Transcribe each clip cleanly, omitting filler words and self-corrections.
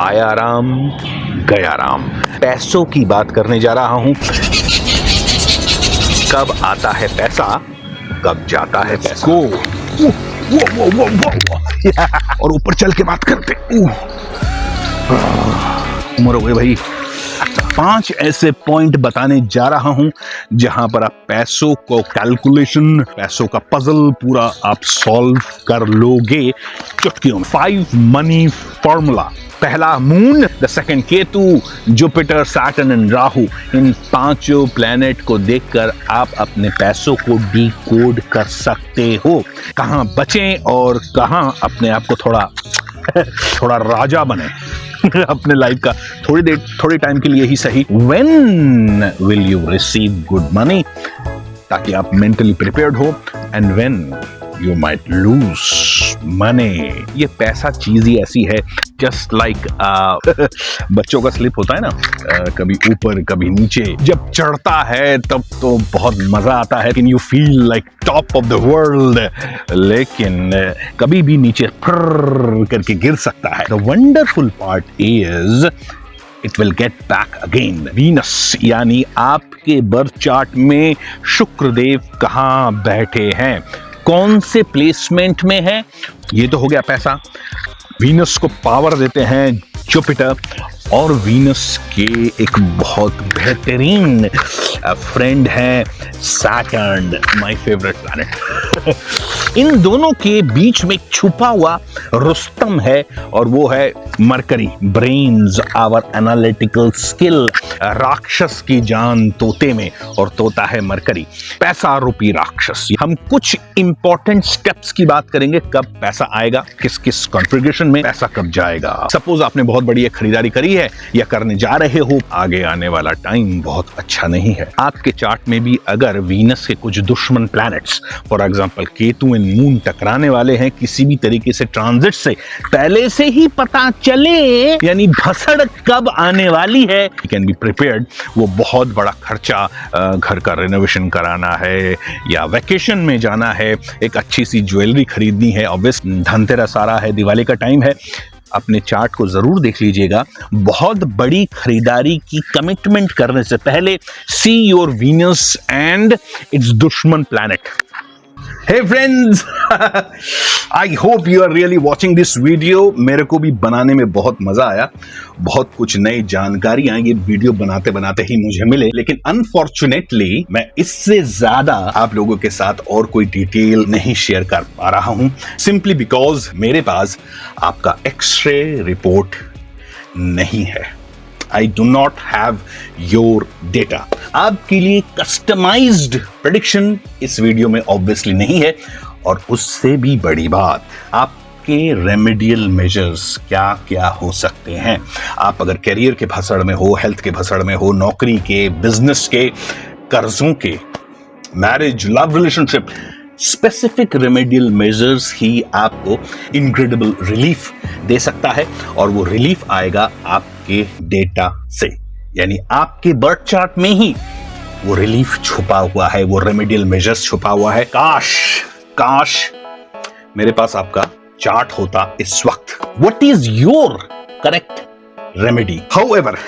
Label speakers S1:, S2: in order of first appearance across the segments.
S1: आया राम गया राम। पैसों की बात करने जा रहा हूं। कब आता है पैसा, कब जाता है पैसा। और ऊपर चल के बात करते। उम्र हो गई भाई। 5 ऐसे पॉइंट बताने जा रहा हूं जहां पर आप पैसों को कैलकुलेशन, पैसों का पजल पूरा आप सॉल्व कर लोगे चुटकियों में। 5 मनी फॉर्मूला। पहला moon, the second Ketu, Jupiter, Saturn and Rahu. In 5 planet को देखकर आप अपने पैसों को डिकोड कर सकते हो। कहां बचें और कहां अपने आप को थोड़ा राजा बने अपने लाइफ का थोड़ी टाइम के लिए ही सही। When will you receive good money, ताकि आप मेंटली प्रिपेयर्ड हो, and when you might lose money। ये पैसा चीज ही ऐसी है, जस्ट लाइक बच्चों का स्लिप होता है ना, कभी ऊपर कभी नीचे। जब चढ़ता है तब तो बहुत मजा आता है, can you feel like top of the world, लेकिन कभी भी नीचे फर्र करके गिर सकता है। The wonderful part is it will get back again. Venus यानी आपके बर्थ चार्ट में शुक्रदेव कहां बैठे हैं, कौन से प्लेसमेंट में है, ये तो हो गया पैसा। वीनस को पावर देते हैं जुपिटर, और वीनस के एक बहुत बेहतरीन फ्रेंड है सैटर्न, माय फेवरेट प्लैनेट। इन दोनों के बीच में छुपा हुआ रुस्तम है, और वो है Mercury, brains, our analytical skill. राक्षस की जान तोते में, और तोता है मरकरी, पैसा रूपी राक्षस। हम कुछ इंपॉर्टेंट स्टेप्स की बात करेंगे, कब पैसा आएगा, किस किस कॉन्फ़िगरेशन में पैसा कब जाएगा। सपोज आपने बहुत बड़ी एक खरीदारी करी है या करने जा रहे हो, आगे आने वाला टाइम बहुत अच्छा नहीं है। आपके चार्ट में भी अगर वीनस के कुछ दुश्मन planets, for example Ketu and moon, टकराने वाले हैं किसी भी तरीके से ट्रांजिट से, पहले से ही पता चले, यानी भसड़ कब आने वाली है, यू कैन बी प्रिपेयर्ड। वो बहुत बड़ा खर्चा, घर का रेनोवेशन कराना है या वेकेशन में जाना है, एक अच्छी सी ज्वेलरी खरीदनी है, ऑब्वियस धनतेरस आ रहा है, दिवाली का टाइम है। अपने चार्ट को जरूर देख लीजिएगा। बहुत बड़ी खरीदारी की कमिटमेंट करने से पहले see your Venus and it's दुश्मन planet. Hey friends, I hope you are really watching this video। मेरे को भी बनाने में बहुत मजा आया, बहुत कुछ नई जानकारियां ये वीडियो बनाते बनाते ही मुझे मिले, लेकिन अनफॉर्चुनेटली मैं इससे ज्यादा आप लोगों के साथ और कोई डिटेल नहीं शेयर कर पा रहा हूं, सिंपली बिकॉज मेरे पास आपका एक्सरे रिपोर्ट नहीं है। I do not have your data। आपके लिए कस्टमाइज्ड प्रेडिक्शन इस वीडियो में ऑब्वियसली नहीं है, और उससे भी बड़ी बात, आपके रेमेडियल मेजर्स क्या क्या हो सकते हैं। आप अगर करियर के भसड़ में हो, हेल्थ के भसड़ में हो, नौकरी के, बिजनेस के, कर्जों के, marriage, love relationship, specific remedial measures ही आपको इनक्रेडिबल रिलीफ दे सकता है, और वो रिलीफ आएगा आपके डेटा से, यानी आपके बर्थ चार्ट में ही वो रिलीफ छुपा हुआ है, वो रेमेडियल मेजर्स छुपा हुआ है। काश मेरे पास आपका चार्ट होता इस वक्त। What is your correct remedy? However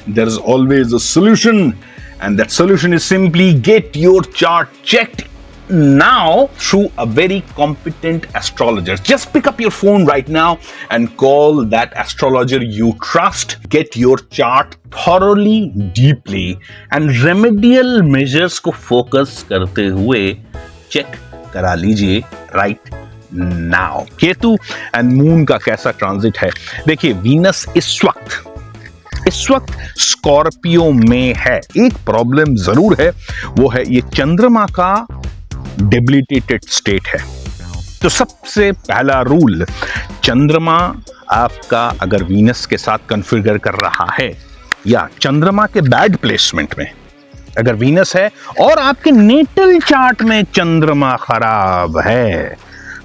S1: there is always a solution, and that solution is simply get your chart checked now through a very competent astrologer. Just pick up your phone right now and call that astrologer you trust. Get your chart thoroughly, deeply and remedial measures को focus करते हुए check करा लीजिए right now। Ketu and moon का कैसा transit है? देखिए, Venus इस वक्त स्कॉर्पियो में है। एक प्रॉब्लम जरूर है, वो है ये चंद्रमा का डेबिलिटेटेड स्टेट है। तो सबसे पहला रूल, चंद्रमा आपका अगर वीनस के साथ कॉन्फ़िगर कर रहा है, या चंद्रमा के बैड प्लेसमेंट में अगर वीनस है, और आपके नेटल चार्ट में चंद्रमा खराब है,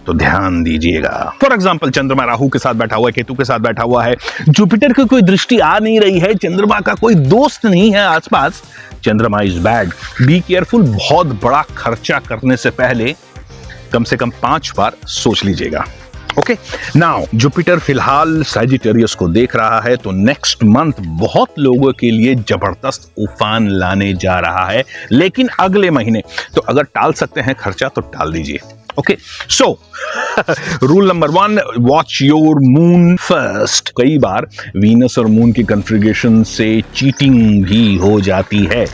S1: तो ध्यान दीजिएगा। फॉर एग्जाम्पल, चंद्रमा राहु के साथ बैठा हुआ है, केतु के साथ बैठा हुआ है, जुपिटर की कोई दृष्टि आ नहीं रही है, चंद्रमा का कोई दोस्त नहीं है आसपास, चंद्रमा इज बैड। Be careful. बहुत बड़ा खर्चा करने से पहले कम से कम 5 बार सोच लीजिएगा। ओके, नाउ जुपिटर फिलहाल सैजिटेरियस को देख रहा है, तो नेक्स्ट मंथ बहुत लोगों के लिए जबरदस्त उफान लाने जा रहा है, लेकिन अगले महीने। तो अगर टाल सकते हैं खर्चा तो टाल दीजिए। Okay, so rule number 1, watch your moon first. कई बार वीनस और मून की कॉन्फ़िगरेशन से चीटिंग भी हो जाती है।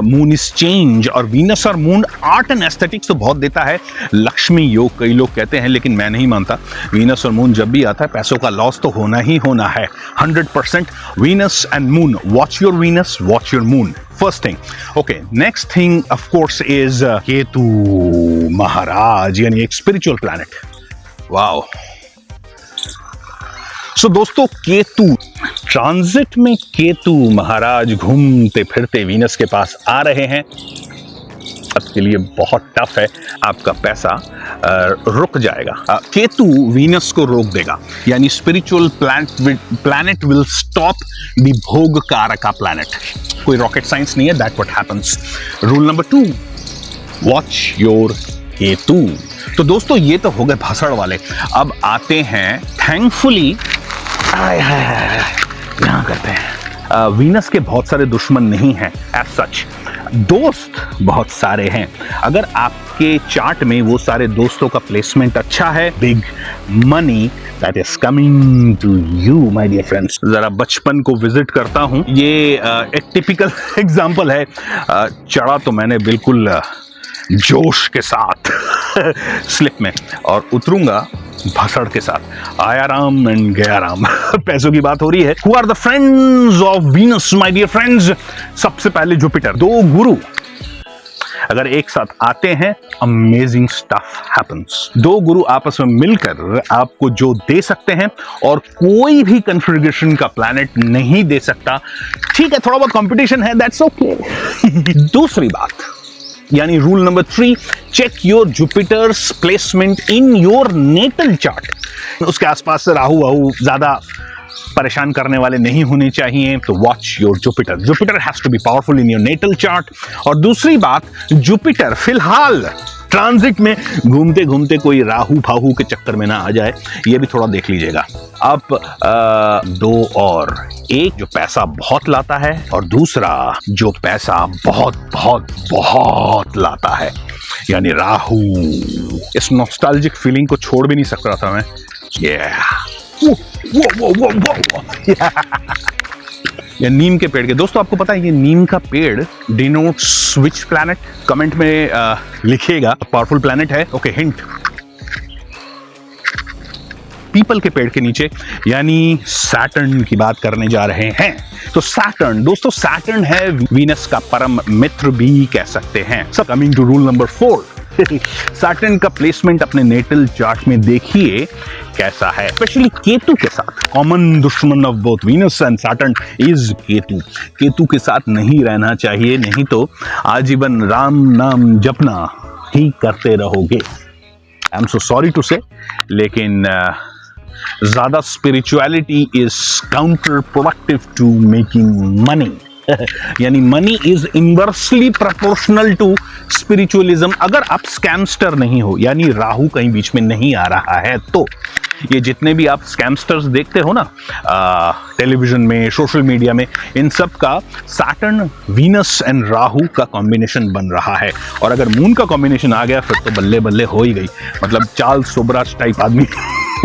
S1: मून इज चेंज, और वीनस और मून आर्ट एंड एस्थेटिक्स तो बहुत देता है, लक्ष्मी योग कई लोग कहते हैं, लेकिन मैं नहीं मानता। वीनस और मून जब भी आता है पैसों का लॉस तो होना ही होना है 100%। Venus and moon, watch your Venus, watch your moon, first thing. Okay, next thing of course is Ketu महाराज, यानी एक स्पिरिचुअल प्लैनेट। वाओ। सो दोस्तों, केतु ट्रांजिट में, केतु महाराज घूमते फिरते वीनस के पास आ रहे हैं। आपके लिए बहुत टफ है, आपका पैसा रुक जाएगा। केतु वीनस को रोक देगा, यानी spiritual planet will stop the भोग कारका प्लैनेट। कोई रॉकेट साइंस नहीं है, that what happens. Rule number 2, watch your Ketu. तो दोस्तों, ये तो हो गए भाषण वाले। अब आते हैं थैंकफुली, यहाँ करते हैं। वीनस के बहुत सारे दुश्मन नहीं हैं एज सच, दोस्त बहुत सारे हैं। अगर आपके चार्ट में वो सारे दोस्तों का प्लेसमेंट अच्छा है, big money that is coming to you my dear friends. जरा बचपन को विजिट करता हूं। ये एक टिपिकल एग्जांपल है। चढ़ा तो मैंने बिल्कुल जोश के साथ स्लिप में, और उतरूंगा भसड़ के साथ। आया राम एंड गया राम। पैसों की बात हो रही है। Who are the friends of Venus, my dear friends? सबसे पहले जुपिटर। 2 गुरु अगर एक साथ आते हैं, अमेजिंग स्टफ हैपेंस। 2 गुरु आपस में मिलकर आपको जो दे सकते हैं, और कोई भी कॉन्फ़िगरेशन का प्लैनेट नहीं दे सकता। ठीक है, थोड़ा बहुत कंपटीशन है, दैट्स ओके। दूसरी बात, यानी rule number 3, check your Jupiter's placement in your natal chart. उसके आसपास से राहु वाहु ज्यादा परेशान करने वाले नहीं होने चाहिए, तो watch your Jupiter. Jupiter has to be powerful in your natal chart. और दूसरी बात, जुपिटर फिलहाल ट्रांजिट में घूमते घूमते कोई राहु फाहू के चक्कर में ना आ जाए, ये भी थोड़ा देख लीजिएगा। अब 2 और, एक जो पैसा बहुत लाता है, और दूसरा जो पैसा बहुत बहुत बहुत लाता है, यानी राहु। इस नॉस्टैल्जिक फीलिंग को छोड़ भी नहीं सक रहा था मैं। या नीम के पेड़ के। दोस्तों, आपको पता है ये नीम का पेड़ डिनोट्स व्हिच प्लैनेट? कमेंट में लिखिएगा। पावरफुल प्लैनेट है। ओके, हिंट, पीपल के पेड़ के नीचे, यानी सैटर्न की बात करने जा रहे हैं। तो सैटर्न, दोस्तों सैटर्न है वीनस का परम मित्र भी कह सकते हैं। So coming to rule number 4, Saturn का प्लेसमेंट अपने नेटल चार्ट में देखिए कैसा है, स्पेशली केतु के साथ। कॉमन दुश्मन of both Venus and Saturn is Ketu. Ketu के साथ नहीं रहना चाहिए, नहीं तो आजीवन राम नाम जपना ही करते रहोगे। I am so sorry to say, लेकिन ज्यादा spirituality is counterproductive to making money. यानी money is inversely proportional to spiritualism. अगर आप स्कैमस्टर नहीं हो, यानी राहु कहीं बीच में नहीं आ रहा है, तो ये जितने भी आप स्कैमस्टर्स देखते हो ना टेलीविजन में, सोशल मीडिया में, इन सब का सैटर्न, वीनस एंड राहु का कॉम्बिनेशन बन रहा है। और अगर मून का कॉम्बिनेशन आ गया, फिर तो बल्ले बल्ले हो ही गई। मतलब चार्ल्स सोबरास टाइप आदमी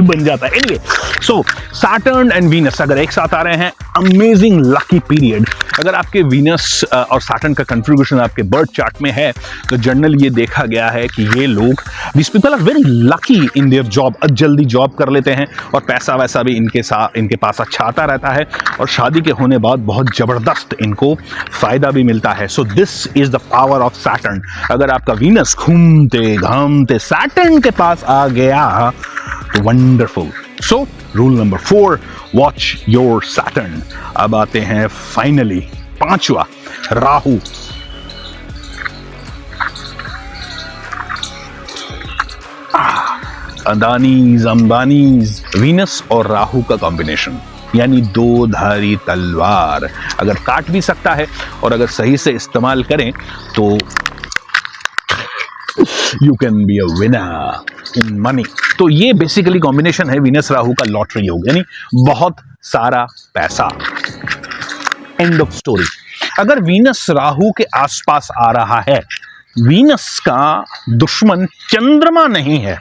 S1: बन जाता है। Anyway, so Saturn and Venus अगर एक साथ आ रहे हैं, अमेजिंग लकी पीरियड। अगर आपके वीनस और सैटर्न का कॉन्फ़िगरेशन आपके बर्थ चार्ट में है, तो जनरली ये देखा गया है कि ये लोग, this people are very lucky in their job. जल्दी जॉब कर लेते हैं, और पैसा वैसा भी इनके पास अच्छा आता रहता है, और शादी के होने बाद बहुत जबरदस्त इनको फायदा भी मिलता है। So this is the power of Saturn. अगर आपका वीनस घूमते घामते सैटर्न के पास आ गया, तो wonderful. So rule number 4, watch your Saturn. अब आते हैं फाइनली 5वां, राहु। अदानीज, अंबानीज, वीनस और राहु का कॉम्बिनेशन। यानी दो धारी तलवार। अगर काट भी सकता है और अगर सही से इस्तेमाल करें तो you can be a winner in money. तो ये बेसिकली कॉम्बिनेशन है वीनस राहु का लॉटरी योग, यानी बहुत सारा पैसा। End of story. अगर वीनस राहु के आसपास आ रहा है, वीनस का दुश्मन चंद्रमा नहीं है,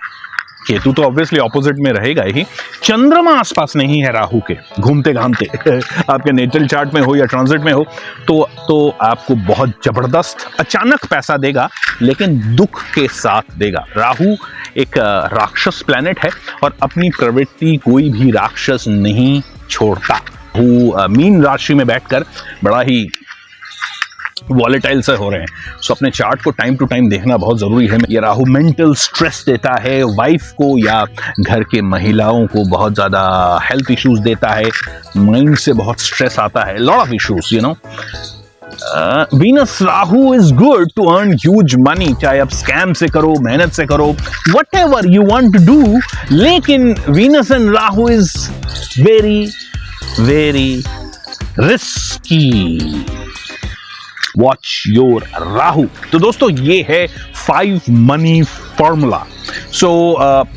S1: केतु तो ऑब्वियसली ऑपोजिट में रहेगा ही, चंद्रमा आसपास नहीं है राहु के घूमते घामते आपके नेटल चार्ट में हो या ट्रांजिट में हो, तो आपको बहुत जबरदस्त अचानक पैसा देगा, लेकिन दुख के साथ देगा। राहु एक राक्षस प्लैनेट है और अपनी प्रवृत्ति कोई भी राक्षस नहीं छोड़ता। राहु मीन राशि में बैठकर बड़ा ही वॉलेटाइल से हो रहे हैं, सो अपने चार्ट को टाइम टू टाइम देखना बहुत जरूरी है। ये राहु मेंटल स्ट्रेस देता है वाइफ को या घर के महिलाओं को, बहुत ज्यादा हेल्थ इश्यूज देता है, माइंड से बहुत स्ट्रेस आता है, lot of issues you know. Venus Rahu is good to earn huge money, चाहे आप स्कैम से करो, मेहनत से करो, whatever you want to do, लेकिन Venus and Rahu is very very risky. Watch your Rahu. तो दोस्तों ये है 5 money formula. So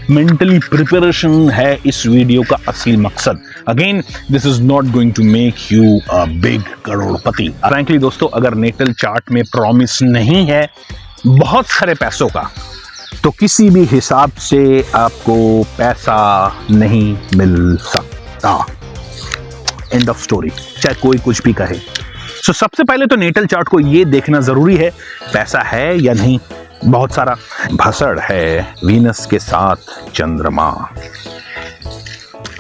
S1: mentally preparation है इस वीडियो का असली मकसद। Again this is not going to make you a big करोड़पति। फ्रैंकली दोस्तों, अगर नेटल चार्ट में प्रॉमिस नहीं है बहुत सारे पैसों का, तो किसी भी हिसाब से आपको पैसा नहीं मिल सकता। एंड ऑफ स्टोरी, चाहे कोई कुछ भी कहे। सो सबसे पहले तो नेटल चार्ट को ये देखना जरूरी है पैसा है या नहीं। बहुत सारा भसड़ है वीनस के साथ चंद्रमा।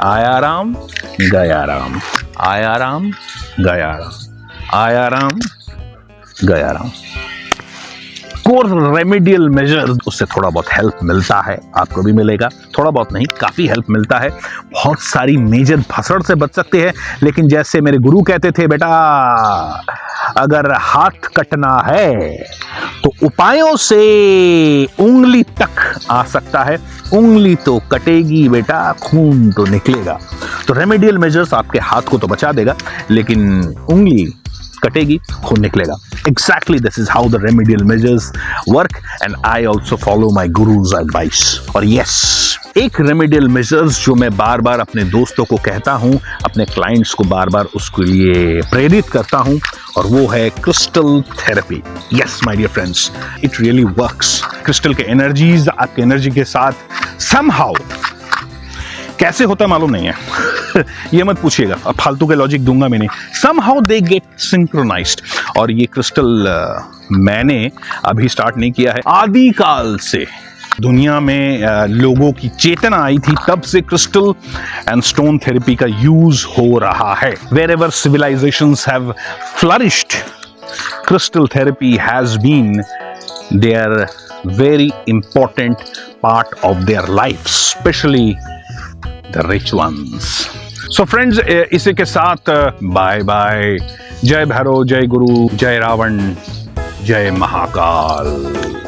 S1: आया राम गया राम, आया राम गया राम, आया राम गया राम। कोर्स रेमेडियल मेजर, उससे थोड़ा बहुत हेल्प मिलता है, आपको भी मिलेगा। थोड़ा बहुत नहीं, काफी हेल्प मिलता है। बहुत सारी मेजर भसड़ से बच सकते हैं, लेकिन जैसे मेरे गुरु कहते थे, बेटा अगर हाथ कटना है तो उपायों से उंगली तक आ सकता है। उंगली तो कटेगी बेटा, खून तो निकलेगा। तो रेमेडियल मेजर्स आपके हाथ को तो बचा देगा, लेकिन उंगली कटेगी, खून निकलेगा। Exactly this is how the remedial measures work and I also follow my guru's advice. और yes, एक रेमेडियल मेजर्स जो मैं बार बार अपने दोस्तों को कहता हूं, अपने क्लाइंट्स को बार बार उसके लिए प्रेरित करता हूं, और वो है crystal therapy. Yes my dear friends, it really works. Crystal के एनर्जीज आपके एनर्जी के साथ समहाउ, कैसे होता मालूम नहीं है ये मत पूछिएगा, अब फालतू के लॉजिक दूंगा मैं नहीं। Somehow they get synchronised. और ये क्रिस्टल मैंने अभी स्टार्ट नहीं किया है, आदिकाल से दुनिया में लोगों की चेतना आई थी, तब से क्रिस्टल एंड स्टोन थेरेपी का यूज हो रहा है। Wherever civilizations have flourished, crystal therapy has been their very important part of their life, especially the rich ones. So friends, इसी के साथ बाय बाय। जय भैरव, जय गुरु, जय रावण, जय महाकाल।